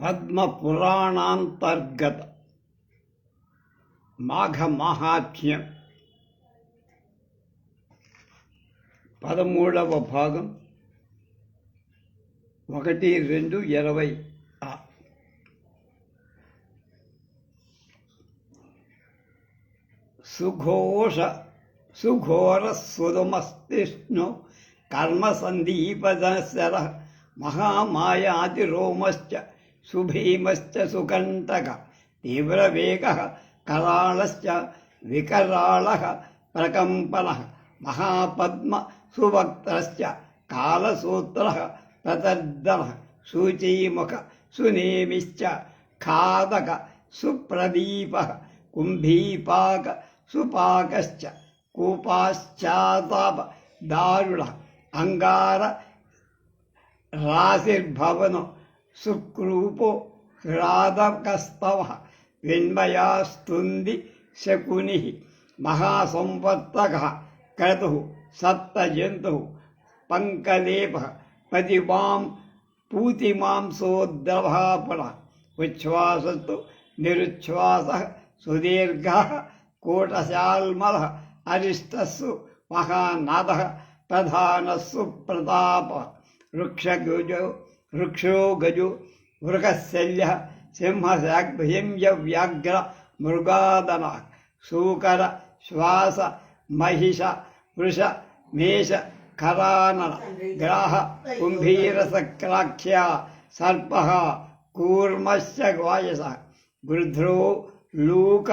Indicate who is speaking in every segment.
Speaker 1: పద్మపురాణాంతర్గత మాఘమహాత్మ్యం 13వ భాగం 1-2-20 సుఘోరస్వదమస్తిష్ణు కర్మసందీపదశర మహామాయాతిరోమశ్చ సుభీమశ్చ సుకంటక తీవ్రవేగః కరాళశ్చ వికరాళః ప్రకంపనః మహాపద్మ సువక్త్రశ్చ కాలసూత్రః ప్రతర్దనః శూచీముఖ సునేమిశ్చ ఖాదక సుప్రదీపః కుంభీపాక సుపాకశ్చ కూపాశ్చాతాప దారుణః అంగార రాశిర్భవనో సుక్రూపో హ్రాదకస్తవః విన్మయాస్తుంది శకునిః మహాసంవర్తకః క్రతుః సప్తజంతుః పంకలేపః పతిమాం పూతిమాంసోద్రవాపునః ఉచ్ఛ్వాసస్తు నిరుచ్ఛ్వాసః సుదీర్ఘః కోటశాల్మలః అరిష్టస్సు మహానాదః ప్రధానస్సు ప్రతాపః వృక్షో గజో వృకశల్యః సింహశాగ్భ్యంజవ్యాఘ్ర మృగాదనః శూకర శ్వాస మహిష వృష మేష ఖరానన గ్రాహ కుంభీరసక్రాఖ్యా సర్పః కూర్మశ్చ వాయసః గృధ్రో లూక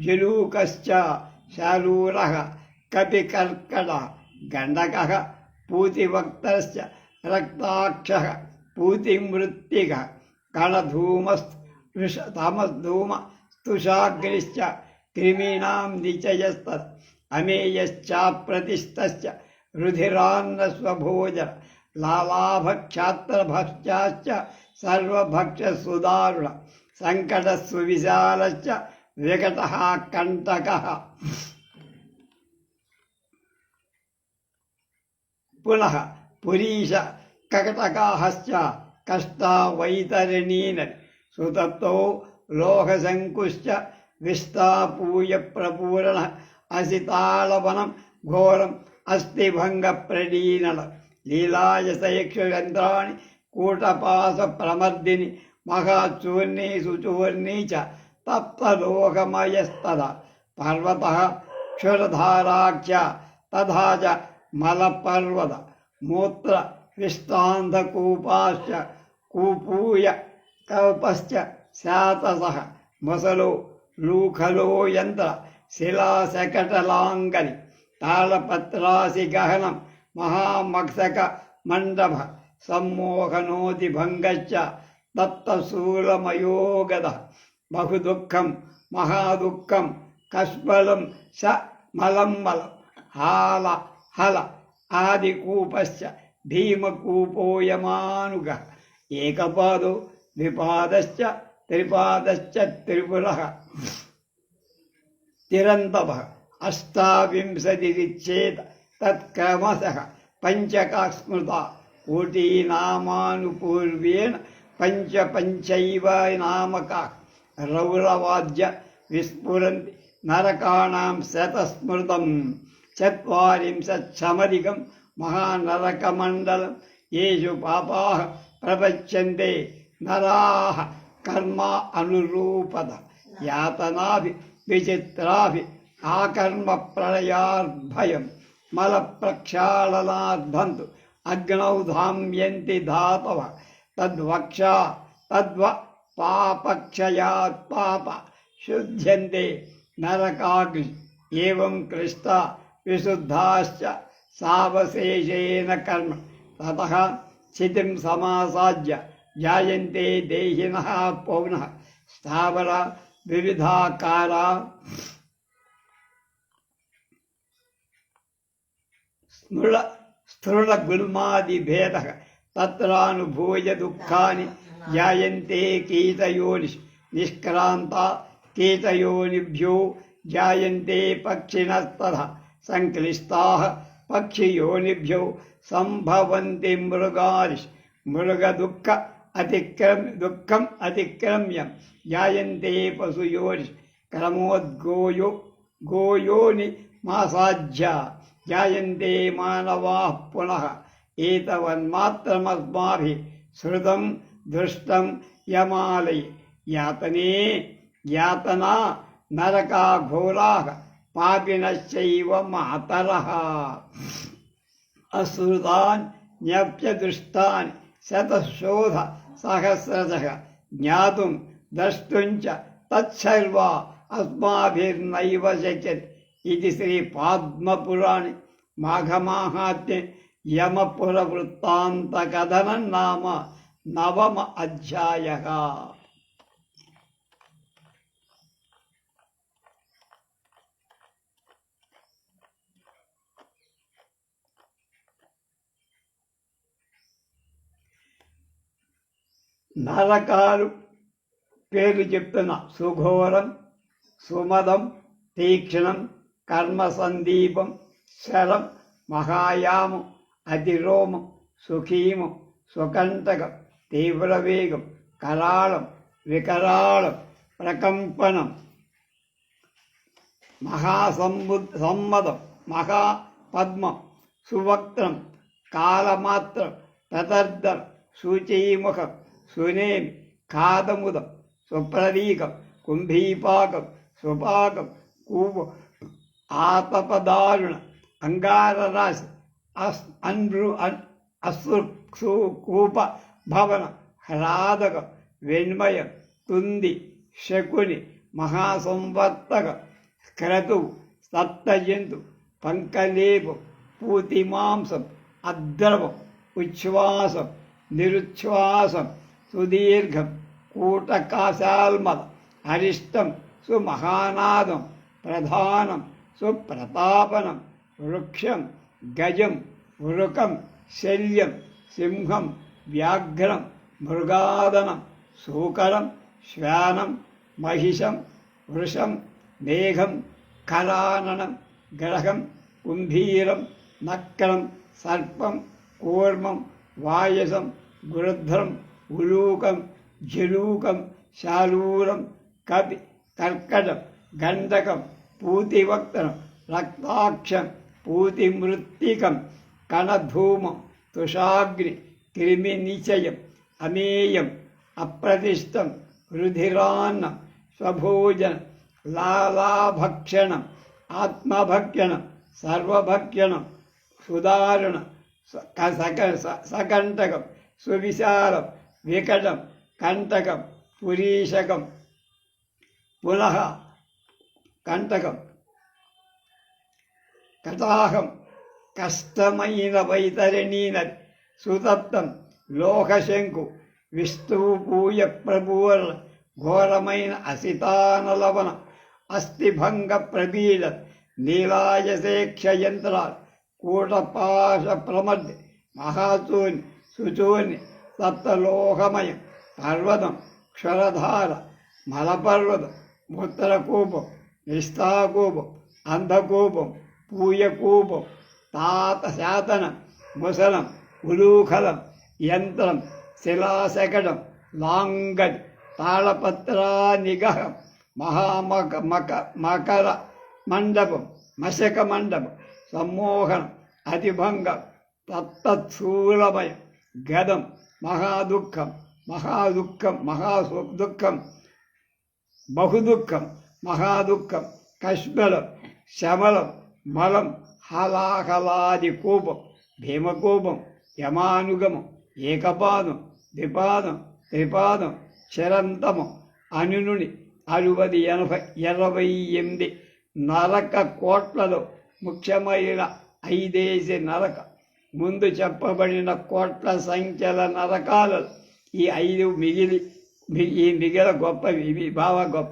Speaker 1: జలూకశ్చ శాలూరః కపికర్కటః గండకః పూతివక్త్రశ్చ రక్తాక్షః పూతిమృత్తికः కళధూమస్తమధూమ స్తుషాగ్నిశ్చ క్రిమీణాం నిచయస్తత్ అమేయశ్చాప్రతిష్టశ్చ రుధిరాన్నస్వభోజన లాలాభక్షాత్రభక్షాశ్చ సర్వభక్షసుదారుణ సంకటస్సువిశాలశ్చ వికటః కంటకః పునః పురీష కకటకాశ్చ కష్టా వైతరణీన సుతప్తో లోహశంకుశ్చ విస్తాపూయ ప్రపూరణ అసితాళవనం ఘోరం అస్థిభంగ ప్రణీనల లీలాయసయక్షయంత్రాణి కూటపాస ప్రమర్దిని మహాచూర్ణీ సుచూర్ణీ చ తప్తలోకమయస్తద పర్వతః క్షురధారాఖ్య తథా చ మలపర్వత మూత్ర విష్టాంధకూపాశ్చ కూపూయ కల్పశ్చ శాతసః మొసలో లూఖలో యంత్ర శిలాశకటలాంగని తాళపత్రాసి గహనం మహామక్షక మండభ సమ్మోహనోతి భంగశ్చ దత్తశూలమయోగద బహుదుఃఖం మహాదుఃఖం కష్మలం స మలంబలం హాల హల ఆదికూపశ్చ భీమకూపోయమానుగ ఏకపాదో ద్విపాదశ్చ త్రిపాదశ్చ త్రిపురః తిరంతభ అష్టావింశతిరిచ్ఛేద తత్క్రమశః పంచకా స్మృతా కోటీనామానుపూర్వేణ పంచైవ నామకా రౌరవాద్య విస్ఫురంతి నరకాణాం శతస్మృతం చత్వారింశచ్చమధికం మహానరకమండలం యేషు పాపాః ప్రపచ్యంతే నరాః కర్మ అనురూపత యాతనాభి విచిత్రాభి ఆకర్మ ప్రళయార్భయం మల ప్రక్షాళనార్ధంతు అగ్నౌ ధామ్యంతి ధాతవ తద్వక్షా తద్వ పాపక్షయాత్ పాప శుద్ధ్యంతే నరకాగ్ని ఏవం కృష్ణా విశుద్ధాశ్చ సావశేషేన కర్మ తతః స్థితిం సమాసాద్య జాయంతే దేహినః పౌనః స్థావర వివిధాకారా స్థూలగుల్మాదిభేదః తత్రానుభూయ దుఃఖాని జాయంతే కీటయోనిషు నిష్క్రాంతా కీటయోనిభ్యో జాయంతే పక్షిణస్తథా సంక్లిష్టాః పక్షియోనిభ్యో సంభవంతి మృగాదిషు మృగదుఃఖ దుఃఖం అతిక్రమ్య జాయంతే పశుయోని గోయోని మాసాధ్య జాయంతే మానవా పునః ఏతవన్మాత్రమస్మాభి శృతం దృష్టం యమాలయ యాతనా నరకా ఘోరా పాపినశ్చైవ మాతరః అశ్రుతాన్ జ్ఞప్యదృష్టాన్ శతశోధ సహస్రశః జ్ఞాతుం ద్రష్టుంచ తత్సర్వా అస్మాభిర్నైవ శక్యతే. ఇది శ్రీ పద్మపురాణే మాఘమాహాత్మ్యే యమపుర వృత్తాంత కథనం నామ నవమ అధ్యాయః. నరకాలు పేర్లు చెప్తున్నా: సుఘోరం, సుమదం, తీక్షణం, కర్మ సందీపం, శరం, మహాయామం, అతిరోమం, సుఖీమం, సుకంటకం, తీవ్రవేగం, కరాళం, వికరాళం, ప్రకంపనం, మహాసమ్మదం, మహాపద్మం, సువక్త్రం, కాలమాత్రం, ప్రతర్దం, శూచీముఖం, సునేమి, కాదముదం, సుప్రదీకం, కుంభీపాకం, సుపాకం, కూప, ఆతపదారుణ, అంగారరాశి, అశ్రుకూప భవన, హ్రాదకం, వెన్మయం, తుంది, శకుని, మహాసంవర్తకం, క్రతువు, సప్తజంతు, పంకలేపం, పూతిమాంసం, అద్రవం, ఉచ్ఛ్వాసం, నిరుచ్ఛ్వాసం, సుదీర్ఘం, కూటకాశాల్మల, అరిష్టం, సుమహానాదం, ప్రధానం, సుప్రతాపనం, వృక్షం, గజం, వృకం, శల్యం, సింహం, వ్యాఘ్రం, మృగాదనం, సూకరం, శ్వానం, మహిషం, వృషం, మేఘం, కరాననం, గ్రహం, కుంభీరం, నక్రం, సర్పం, కూర్మం, వాయసం, గృధ్రం, ఉలూకం, జలూకం, శాలూరం, కపి, కర్కటం, గంధకం, పూతివక్తరం, రక్తాక్షం, పూతిమృత్తికం, కణధూమం, తుషాగ్ని, క్రిమినిచయం, అమేయం, అప్రతిష్టం, రుధిరాన్నం, స్వభోజనం, లాలాభక్షణం, ఆత్మభక్షణం, సర్వభక్షణం, సుదారుణం, సకంటకం, సువిశాలం, వికటం, కంటకం, పురీషకం, పునః కంటకం, కటాహం, కష్టమైన వైతరణీ నది, సుతప్తం, లోకశంకు, విష్ణువు పూయ ప్రభువుల ఘోరమైన అసితానలవనం, అస్థిభంగ ప్రబీడ, నీలాయసేక్షయంత్రాలు, కూటపాశ ప్రమద్ది, మహాచూని, సుచూని, సప్తలోహమయం, పర్వతం, క్షరధార, మలపర్వతం, మూత్రకూపం, నిష్ఠాకూపం, అంధకూపం, పూయకూపం, శాతనం, ముసలం, ఉలూఖలం, యంత్రం, శిలాశకటం, లాంగది, తాళపత్రానిగహం, మకర మండపం, మశక మండపం, సమ్మోహనం, అతిభంగం, తత్తత్సూలమయం, గదం, మహాదుఃఖం, మహాదుఃఖం, బహుదుఃఖం, మహాదుఃఖం, కష్మలం, శమలం, మలం, హలాహలాది కూపం, భీమకూపం, యమానుగమం, ఏకపాదం, ద్విపాదం, త్రిపాదం, చరంతమం, అనునుని 68 నరక కోట్లలో ముఖ్యమైన 5 నరక. ముందు చెప్పబడిన కోట్ల సంఖ్యల నరకాలలో ఈ 5 మిగిల గొప్పవి. ఇవి బాగా గొప్ప.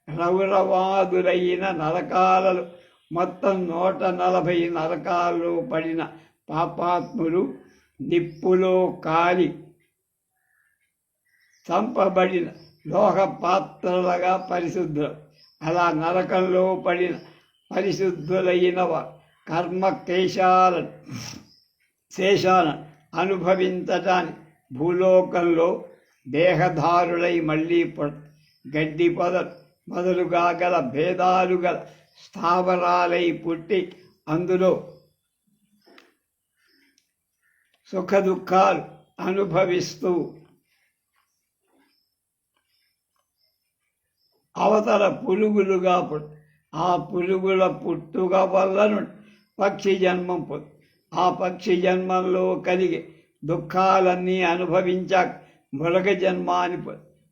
Speaker 1: రౌరవాదులైన నరకాలలో మొత్తం 140 నరకాల్లో పడిన పాపాత్ములు నిప్పులో కాలి చంపబడిన లోహ పాత్రలుగా పరిశుద్ధులు. అలా నరకంలో పడిన పరిశుద్ధులైన వారు కర్మ శేషాలను అనుభవించటానికి భూలోకంలో దేహధారులై మళ్ళీ గడ్డి మొదలుగా గల భేదాలు గల స్థావరాలై పుట్టి అందులో సుఖదుఖాలు అనుభవిస్తూ అవతల పురుగులుగా ఆ పురుగుల పుట్టుక వల్లను పక్షి జన్మం ఆ పక్షి జన్మంలో కలిగే దుఃఖాలన్నీ అనుభవించాక మృగ జన్మాని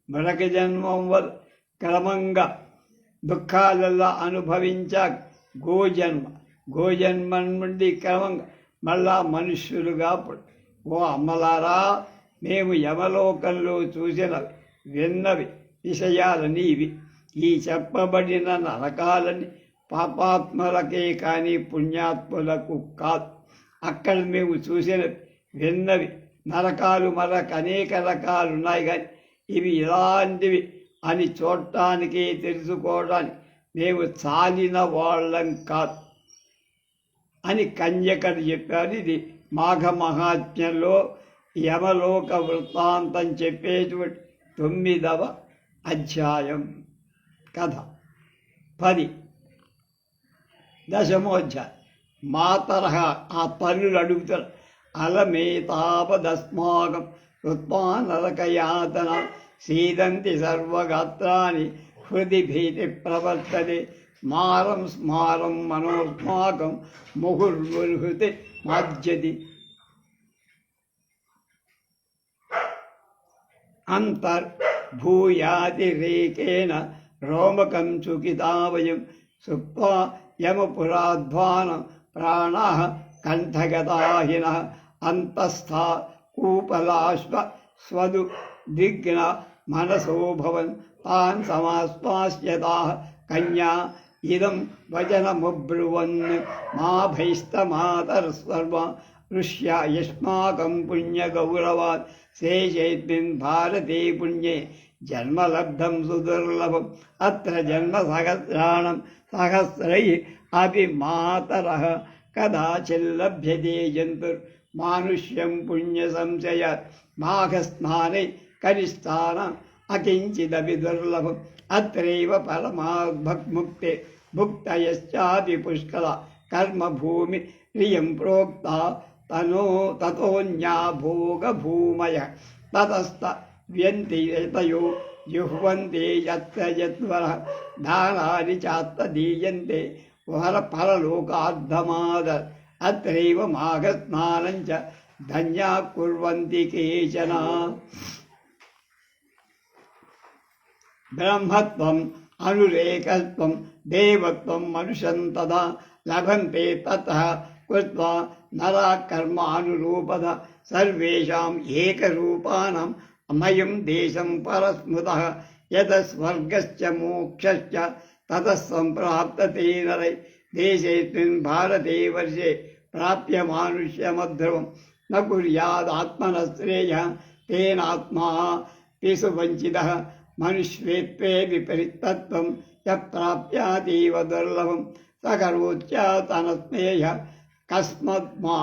Speaker 1: మృగ జన్మం వల్ల క్రమంగా దుఃఖాలల్లా అనుభవించాక గోజన్మ నుండి క్రమంగా మళ్ళా మనుష్యులుగా ఓ అమ్మలారా, మేము యమలోకంలో చూసినవి విన్నవి విషయాలని ఇవి. ఈ చెప్పబడిన నరకాలని పాపాత్మలకే కానీ పుణ్యాత్ములకు కాదు. అక్కడ మేము చూసినవి విన్నవి నరకాలు మరొక అనేక రకాలు ఉన్నాయి, కానీ ఇవి ఇలాంటివి అని చూడటానికి తెలుసుకోవడానికి మేము చాలిన వాళ్ళం కాదు అని కన్యకడు చెప్పారు. ఇది మాఘ మహాత్మ్యంలో యమలోక వృత్తాంతం చెప్పేటువంటి 9వ అధ్యాయం కథ. 10 దశమోధ్యాయం. మా తరహా ఆ తల్లులు అడుగుతారు, అలమేతాపదస్మాకం కృత్వా నరకయాతన సీదంతి సర్వగాత్రాన్ని హృది భీతి ప్రవర్తతే స్మారం స్మారం మనోస్మాకం ముహుర్ముర్హృతి మాజ్యతి అంతర్భూయాతిరేకేణ రోమకం చుకితావయం సుప్వా యమపురాధ్వానం ప్రాణాః కంఠగతాహినః అంతస్థా కూపలాశ్వ స్వదు దిగ్న మనసో భవన్ తాన్ సమాస్పాస్యతాః కన్యా ఇదం వచనముబ్రువన్ మా భైస్తమాతర్సర్వ ఋష్య యస్మాకం పుణ్యగౌరవాత్ శేషేస్మిన్ భారతే పుణ్యే జన్మలబ్ధం సుదుర్లభం అత్ర జన్మ సహస్రై అపి మాతరః కదాచిల్లభ్యతే జంతుర్మానుష్యం పుణ్య సంశయాత్ మాఘస్నానే కనిష్టానం అకించిదపి దుర్లభం అత్రైవ పరమాద్భక్ముక్తే భుక్తయశ్చాపి పుష్కల కర్మభూమి ప్రియం ప్రోక్త తతోన్యా భోగభూమయ తతస్థ వ్యంతి యతయో జుహ్వంతే యత్ర యద్వరః దానాని చాత్త దీయంతే వర పరలోకార్థమాద అత్రైవ మాఘస్నానం చ ధన్యా కుర్వంతి కేచన. బ్రహ్మత్వం అనురేకత్వం దేవత్వం మనుషం తదా లభంతే తతః కృత్వా నరా కర్మానురూపద సర్వేషాం ఏకరూపాణం అమయం దేశం పరస్మృతః యతః స్వర్గశ్చ మోక్షశ్చ తతః సంప్రాప్తతే నరై దేశేస్మిన్ భారతే వర్షే ప్రాప్య మానుష్యమధ్రువం న కుర్యాదాత్మనః శ్రేయః తేనాత్మా పిసు వంచితః మనుష్యేత్వే విపరీతత్వం యప్రాప్యాతీవ దుర్లభం సకరోచ్యాతనస్మేయ కస్మద్మా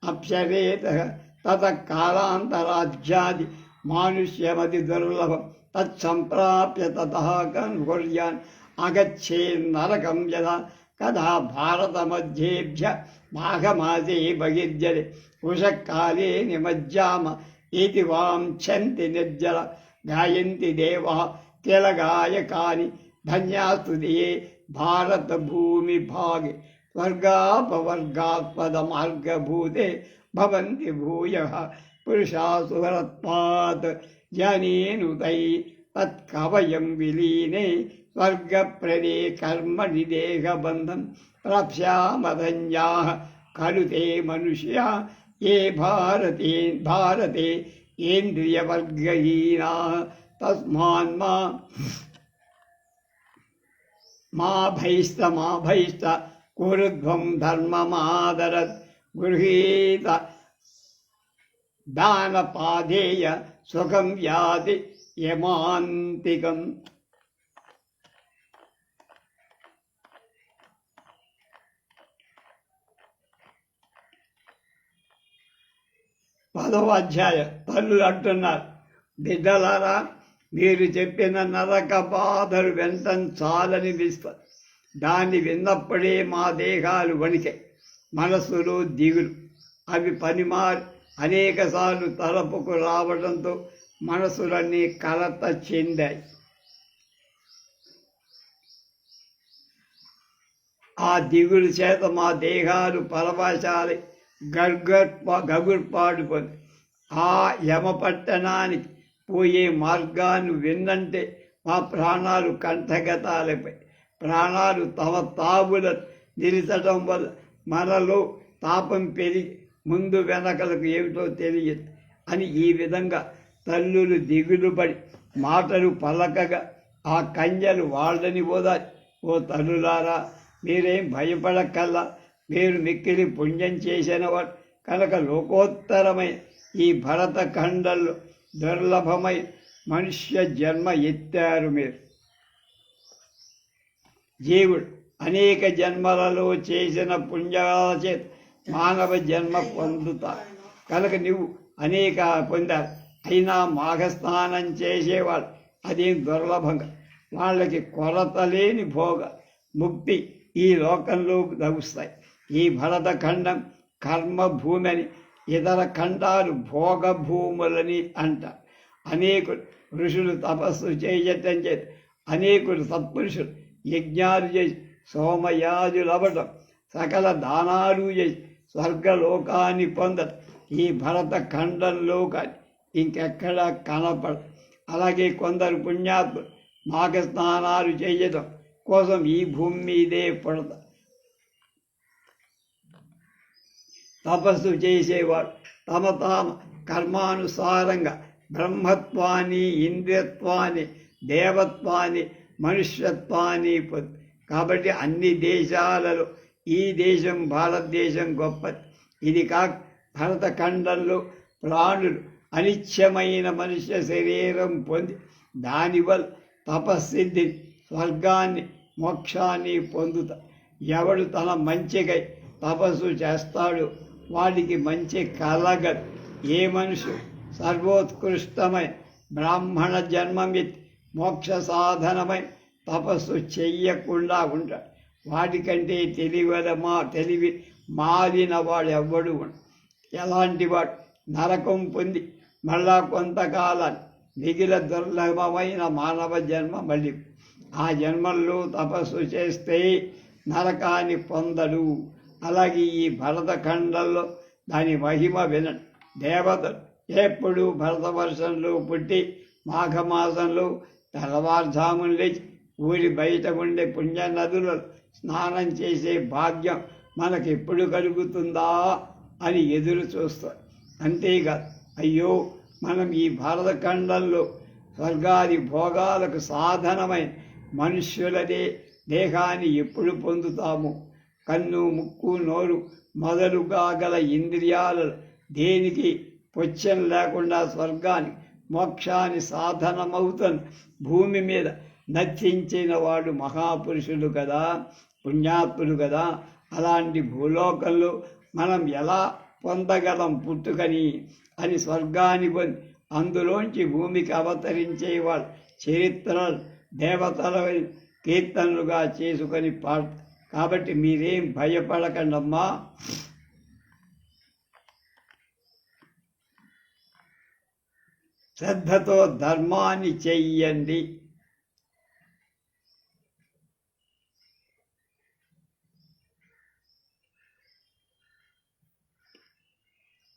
Speaker 1: అప్సరేతః తతః కాలాంతరాజ్యాది మానుష్యమతి దుర్లభం తత్సంప్రాప్య తతః కన్కుర్యాన్ అగచ్చేన్నరకం యదా కదా భారతమధ్యేభ్య మాఘమాసే బహిర్జలే ఉషకాలే నిమజ్జామ ఇతి వాంఛంతి నిర్జల గాయంతి దేవా తిలగాయకాని ధన్యాస్తుతియే భారత భూమి భాగే స్వర్గాపవర్గాత్పద మార్గభూతే భవంతి భూయః పురుషాసురత్వాత్ జనేనుతై తత్కవయం విలీనే స్వర్గప్రదే కర్మణి దేహబంధం ప్రాప్స్యామధన్యాః ఖలు తే మనుష్యా ఏ భారతే ఇంద్రియవర్గహీనాః తస్మాన్మా భైష్ట కురుధ్వం ధర్మమాదరత్ గృహీత దానపాదేయ సుఖం యాతి యమాంతికం. పదవ అధ్యాయం. తల్లులు అంటున్నారు, బిడ్డలారా, మీరు చెప్పిన నరక బాధలు చాలని విశ్వ దాన్ని విన్నప్పుడే మా దేహాలు వణికాయి, మనసులో దిగులు. అవి అనేకసార్లు తలపుకు రావడంతో మనసులన్నీ కలత చెందాయి. ఆ దిగులు చేత మా దేహాలు పరవశాలి గగుర్పాడుకొని ఆ యమపట్టణానికి పోయే మార్గాన్ని విన్నంటే మా ప్రాణాలు కంఠగతాలపై. ప్రాణాలు తమ తావులను నిలిచడం వల్ల మనలో తాపం పెరిగి ముందు వెనకలకు ఏమిటో తెలియదు అని ఈ విధంగా తల్లులు దిగులుపడి మాటలు పలకగా ఆ కన్యలు వాళ్ళని ఓదారి, ఓ తల్లులారా, మీరేం భయపడకల్లా, మీరు మిక్కిలి పుణ్యం చేసినవాడు కనుక లోకోత్తరమైన ఈ భరతఖండంలో దుర్లభమైన మనుష్య జన్మ ఎత్తారు. మీరు జీవుడు అనేక జన్మలలో చేసిన పుణ్యాల చేత మానవ జన్మ పొందుతారు కనుక నువ్వు అనేక పొందారు. అయినా మాఘస్నానం చేసేవాళ్ళు అదేం దుర్లభంగా వాళ్ళకి కొరత లేని భోగ ముక్తి ఈ లోకంలో లభిస్తాయి. ఈ భరతఖండం కర్మభూమి అని, ఇతర ఖండాలు భోగభూములని అంటారు. అనేకులు ఋషులు తపస్సు చేయటం చేత అనేకులు సత్పురుషులు యజ్ఞాలు చేసి సోమయాజులవ్వటం, సకల దానాలు చేసి స్వర్గలోకాన్ని పొందటం ఈ భరతఖండంలో కానీ ఇంకెక్కడా కనపడ. అలాగే కొందరు పుణ్యాత్ములు మాఘ స్నానాలు చేయటం కోసం ఈ భూమి మీదే పడతారు. తపస్సు చేసేవాడు తమ కర్మానుసారంగా బ్రహ్మత్వాన్ని, ఇంద్రియత్వాన్ని, దేవత్వాన్ని, మనుష్యత్వాన్ని పొంది. కాబట్టి అన్ని దేశాలలో ఈ దేశం భారతదేశం గొప్పది. ఇది కాక భరతఖండంలో ప్రాణులు అనిత్యమైన మనుష్య శరీరం పొంది దానివల్ల తపస్సిద్ధిని, స్వర్గాన్ని, మోక్షాన్ని పొందుతాడు. ఎవడు తన మంచికై తపస్సు చేస్తాడో వాడికి మంచి కలగదు. ఏ మనుషుడు సర్వోత్కృష్టమైన బ్రాహ్మణ జన్మమెత్తి మోక్ష సాధనమై తపస్సు చెయ్యకుండా ఉంటాడు వాడికంటే తెలివి మారిన వాడు ఎవ్వడు ఉండడు. ఎలాంటి వాడు నరకం పొంది మళ్ళా కొంతకాలాన్ని మిగిలిన దుర్లభమైన మానవ జన్మ మళ్ళీ ఆ జన్మల్లో తపస్సు చేస్తే నరకాన్ని పొందడు. అలాగే ఈ భరతఖండంలో దాని మహిమ వినండి. దేవతలు ఎప్పుడు భరతవర్షంలో పుట్టి మాఘమాసంలో తెల్లవారుజామున లేచి ఊరి బయట ఉండే పుణ్య నదులలో స్నానం చేసే భాగ్యం మనకెప్పుడు కలుగుతుందా అని ఎదురు చూస్తారు. అంతేకాదు, అయ్యో మనం ఈ భరతఖండంలో స్వర్గాది భోగాలకు సాధనమైన మనుష్యులదే దేహాన్ని ఎప్పుడు పొందుతాము? కన్ను, ముక్కు, నోరు మొదలుగా గల ఇంద్రియాలలో దేనికి పొచ్చం లేకుండా స్వర్గానికి, మోక్షాన్ని సాధనమవుతున్న భూమి మీద నర్తించిన వాడు మహాపురుషులు కదా, పుణ్యాత్ములు కదా. అలాంటి భూలోకంలో మనం ఎలా పొందగలం పుట్టుకని అని స్వర్గాన్ని పొంది అందులోంచి భూమికి అవతరించేవాడు చరిత్రలు దేవతల కీర్తనలుగా చేసుకొని పాడు. కాబట్టి మీరేం భయపడకండమ్మా. శ్రద్ధతో ధర్మాన్ని చెయ్యండి.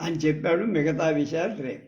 Speaker 1: అని చెప్పాడు. మిగతా విషయాలు రేపు.